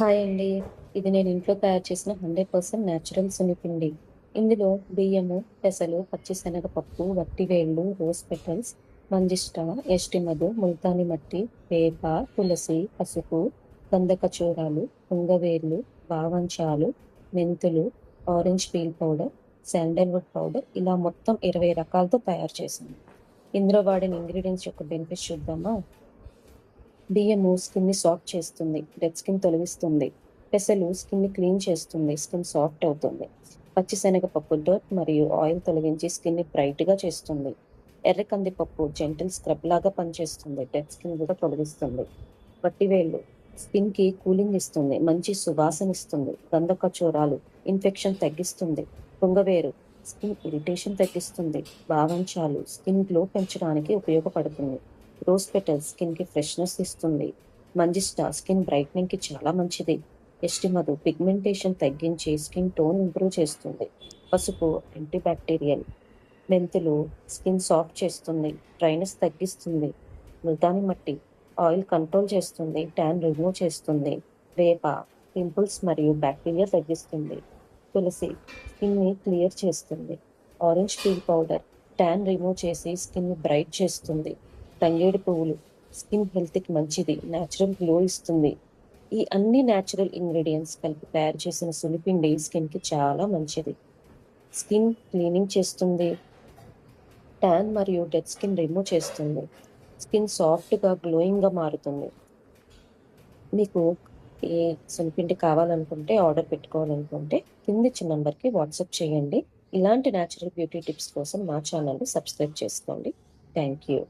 Hi అండి. ఇది నేను ఇంట్లో తయారు చేసిన 100% న్యాచురల్ సున్నిపిండి. ఇందులో బియ్యము, పెసలు, పచ్చిశనగపప్పు, వట్టివేళ్ళు, రోజ్ పెటల్స్, మంజిష్ట, యష్టిమధు, ముల్తానీ మట్టి, వేప, తులసి, పసుపు, గంధకచూరాలు, పుంగవేర్లు, బావంచాలు, మెంతులు, orange peel powder, sandalwood powder ఇలా మొత్తం 20 రకాలతో తయారు చేశాను. ఇందులో వాడిన ఇంగ్రీడియెంట్స్ యొక్క బెనిఫిట్స్ చూద్దామా? బియ్యము స్కిన్‌ని సాఫ్ట్ చేస్తుంది. డెడ్ స్కిన్ తొలగిస్తుంది. పెసలు స్కిన్‌ని క్లీన్ చేస్తుంది. స్కిన్ సాఫ్ట్ అవుతుంది. పచ్చిశనగపప్పు డర్ట్ మరియు ఆయిల్ తొలగించి స్కిన్‌ని బ్రైట్‌గా చేస్తుంది. ఎర్ర కందిపప్పు జెంటిల్ స్క్రబ్ లాగా పనిచేస్తుంది. డెడ్ స్కిన్ కూడా తొలగిస్తుంది. వట్టివేళ్ళు స్కిన్‌కి కూలింగ్ ఇస్తుంది. మంచి సువాసన ఇస్తుంది. గంధకచూరాలు ఇన్ఫెక్షన్ తగ్గిస్తుంది. పుంగవేరు స్కిన్ ఇరిటేషన్ తగ్గిస్తుంది. బావంచాలు స్కిన్ గ్లో పెంచడానికి ఉపయోగపడుతుంది. రోజ్ పెటల్స్ స్కిన్‌కి ఫ్రెష్‌నెస్ ఇస్తుంది. మంజిష్ట స్కిన్ బ్రైట్నింగ్‌కి చాలా మంచిది. ఎస్టిమధు పిగ్మెంటేషన్ తగ్గించి స్కిన్ టోన్ ఇంప్రూవ్ చేస్తుంది. పసుపు యాంటీబాక్టీరియల్. మెంతులు స్కిన్ సాఫ్ట్ చేస్తుంది. డ్రైనెస్ తగ్గిస్తుంది. ముల్తానీ మట్టి ఆయిల్ కంట్రోల్ చేస్తుంది. ట్యాన్ రిమూవ్ చేస్తుంది. వేప పింపుల్స్ మరియు బ్యాక్టీరియా తగ్గిస్తుంది. తులసి స్కిన్ని క్లియర్ చేస్తుంది. Orange peel powder tan remove చేసి స్కిన్ని బ్రైట్ చేస్తుంది. తంగేడు పువ్వులు స్కిన్ హెల్త్‌కి మంచిది. నేచురల్ గ్లో ఇస్తుంది. ఈ అన్ని నేచురల్ ఇంగ్రీడియెంట్స్ కలిపి తయారు చేసిన సులిపిండి స్కిన్‌కి చాలా మంచిది. స్కిన్ క్లీనింగ్ చేస్తుంది. ట్యాన్ మరియు డెడ్ స్కిన్ రిమూవ్ చేస్తుంది. స్కిన్ సాఫ్ట్‌గా, గ్లోయింగ్‌గా మారుతుంది. మీకు ఈ సులిపిండి కావాలనుకుంటే, ఆర్డర్ పెట్టుకోవాలనుకుంటే కిందిచ్చిన నంబర్‌కి వాట్సాప్ చేయండి. ఇలాంటి నేచురల్ బ్యూటీ టిప్స్ కోసం మా ఛానెల్‌ని సబ్స్క్రైబ్ చేసుకోండి. Thank you.